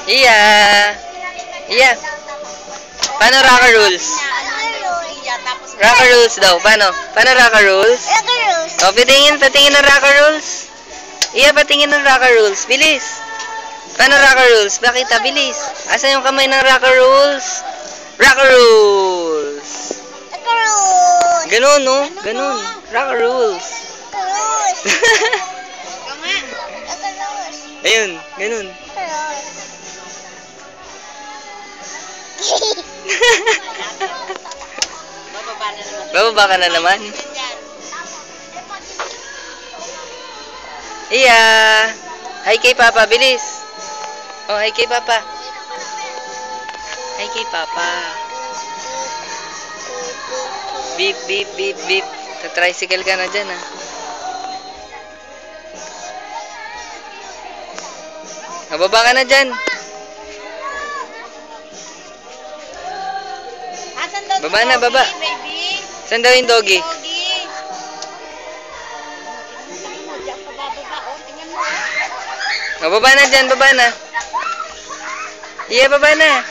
Iya. Iya. Paano rocker rules? Rocker rules daw. Paano? Paano rocker rules? O, patingin ng rocker rules. Iya, patingin ng rocker rules. Bilis. Paano rocker rules? Bakita, bilis. Asan yung kamay ng rocker rules? Rocker rules. Ganun, no? Ganun. Rocker rules. Ayun, ganun. Bababa ka na naman. Iya. Hi kay Papa, bilis. Oh, hi kay Papa. Hi kay Papa. Beep, beep, beep, beep. Tricycle ka na dyan, ah. Nababa ka na dyan. Baba na, baba. Saan daw yung doggy? Baba na dyan, baba na. Iya, baba na.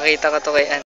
Makita ko to kay Ann.